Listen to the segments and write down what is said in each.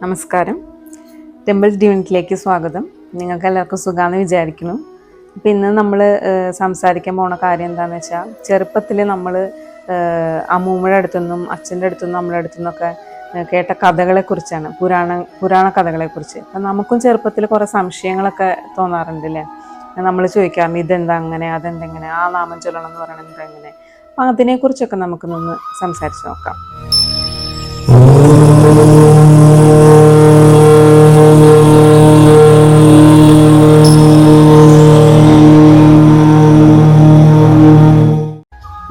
നമസ്കാരം. ടെമ്പിൾസ് ഡിവിനിറ്റിയിലേക്ക് സ്വാഗതം. നിങ്ങൾക്ക് എല്ലാവർക്കും സുഖമാണെന്ന് വിചാരിക്കുന്നു. അപ്പോൾ ഇന്ന് നമ്മൾ സംസാരിക്കാൻ പോണ കാര്യം എന്താണെന്ന് വെച്ചാൽ, ചെറുപ്പത്തിൽ നമ്മൾ അമ്മൂമ്മയുടെ അടുത്തുനിന്നും അച്ഛൻ്റെ അടുത്തുനിന്നും നമ്മുടെ അടുത്തുനിന്നൊക്കെ കേട്ട കഥകളെക്കുറിച്ചാണ്, പുരാണ കഥകളെക്കുറിച്ച്. അപ്പം നമുക്കും ചെറുപ്പത്തിൽ കുറേ സംശയങ്ങളൊക്കെ തോന്നാറുണ്ടല്ലേ. നമ്മൾ ചോദിക്കാം, ഇതെന്താ അങ്ങനെ, അതെന്തെങ്ങനെ, ആ നാമം ചൊല്ലണം എന്ന് പറയണത് എങ്ങനെ. അപ്പം അതിനെക്കുറിച്ചൊക്കെ നമുക്കൊന്ന് സംസാരിച്ച് നോക്കാം.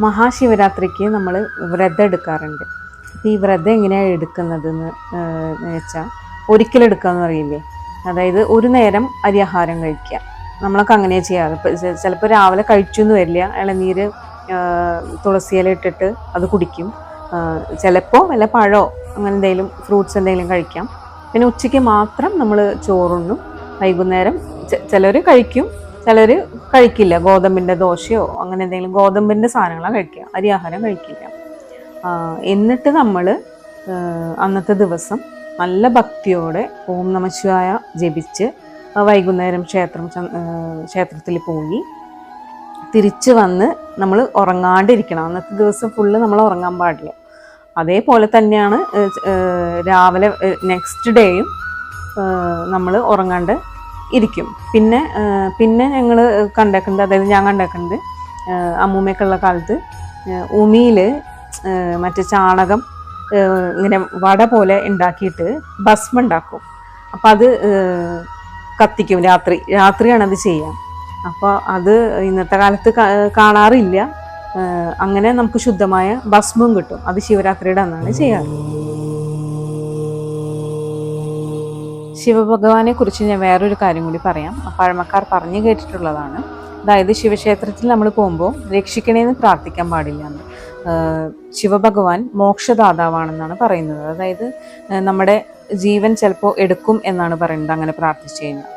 മഹാശിവരാത്രിക്ക് നമ്മൾ വ്രതം എടുക്കാറുണ്ട്. അപ്പോൾ ഈ വ്രതം എങ്ങനെയാണ് എടുക്കുന്നതെന്ന് വെച്ചാൽ, ഒരിക്കലും എടുക്കാമെന്ന് പറയില്ലേ. അതായത് ഒരു നേരം അരിയാഹാരം കഴിക്കുക. നമ്മളൊക്കെ അങ്ങനെ ചെയ്യാറ്. ചിലപ്പോൾ രാവിലെ കഴിച്ചു എന്ന് വരില്ല, ഇളനീര് തുളസിയില ഇട്ടിട്ട് അത് കുടിക്കും. ചിലപ്പോൾ വല്ല പഴമോ അങ്ങനെ എന്തെങ്കിലും ഫ്രൂട്ട്സ് എന്തെങ്കിലും കഴിക്കാം. പിന്നെ ഉച്ചയ്ക്ക് മാത്രം നമ്മൾ ചോറുണ്ണും. വൈകുന്നേരം ചിലർ കഴിക്കും, ചിലർ കഴിക്കില്ല. ഗോതമ്പിൻ്റെ ദോശയോ അങ്ങനെ എന്തെങ്കിലും ഗോതമ്പിൻ്റെ സാധനങ്ങളാണ് കഴിക്കുക, അരിയാഹാരം കഴിക്കില്ല. എന്നിട്ട് നമ്മൾ അന്നത്തെ ദിവസം നല്ല ഭക്തിയോടെ ഓം നമഃശിവായ ജപിച്ച് വൈകുന്നേരം ക്ഷേത്രത്തിൽ പോയി തിരിച്ച് വന്ന് നമ്മൾ ഉറങ്ങാണ്ടിരിക്കണം. അന്നത്തെ ദിവസം ഫുള്ള് നമ്മൾ ഉറങ്ങാൻ പാടില്ല. അതേപോലെ തന്നെയാണ് രാവിലെ നെക്സ്റ്റ് ഡേയും നമ്മൾ ഉറങ്ങാണ്ട് ഇരിക്കും. പിന്നെ ഞങ്ങൾ കണ്ടേക്കുന്നത്, അതായത് ഞാൻ കണ്ടേക്കുന്നത്, അമ്മൂമ്മയൊക്കെ ഉള്ള കാലത്ത് ഉമിയിൽ മറ്റേ ചാണകം ഇങ്ങനെ വട പോലെ ഉണ്ടാക്കിയിട്ട് ഭസ്മം ഉണ്ടാക്കും. അപ്പം അത് കത്തിക്കും. രാത്രിയാണ് അത് ചെയ്യുക. അപ്പോൾ അത് ഇന്നത്തെ കാലത്ത് കാണാറില്ല. അങ്ങനെ നമുക്ക് ശുദ്ധമായ ഭസ്മം കിട്ടും. അത് ശിവരാത്രിയുടെ അന്നാണ് ചെയ്യാറ്. ശിവഭഗവാനെ കുറിച്ച് ഞാൻ വേറൊരു കാര്യം കൂടി പറയാം. പഴമക്കാർ പറഞ്ഞു കേട്ടിട്ടുള്ളതാണ്. അതായത് ശിവക്ഷേത്രത്തിൽ നമ്മൾ പോകുമ്പോൾ രക്ഷിക്കണേന്ന് പ്രാർത്ഥിക്കാൻ പാടില്ല എന്ന്. ശിവഭഗവാൻ മോക്ഷദാതാവാണെന്നാണ് പറയുന്നത്. അതായത് നമ്മുടെ ജീവൻ ചിലപ്പോൾ എടുക്കും എന്നാണ് പറയുന്നത് അങ്ങനെ പ്രാർത്ഥിച്ചു കഴിഞ്ഞാൽ.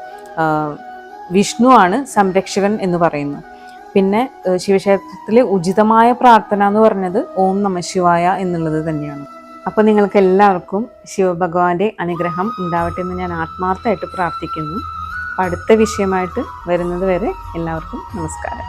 വിഷ്ണു ആണ് സംരക്ഷകൻ എന്ന് പറയുന്നു. പിന്നെ ശിവക്ഷേത്രത്തിൽ ഉചിതമായ പ്രാർത്ഥന എന്ന് പറഞ്ഞത് ഓം നമഃശിവായ എന്നുള്ളത് തന്നെയാണ്. അപ്പോൾ നിങ്ങൾക്ക് എല്ലാവർക്കും ശിവഭഗവാന്റെ അനുഗ്രഹം ഉണ്ടാവട്ടെ എന്ന് ഞാൻ ആത്മാർത്ഥമായിട്ട് പ്രാർത്ഥിക്കുന്നു. അടുത്ത വിഷയമായിട്ട് വരുന്നത് വരെ എല്ലാവർക്കും നമസ്കാരം.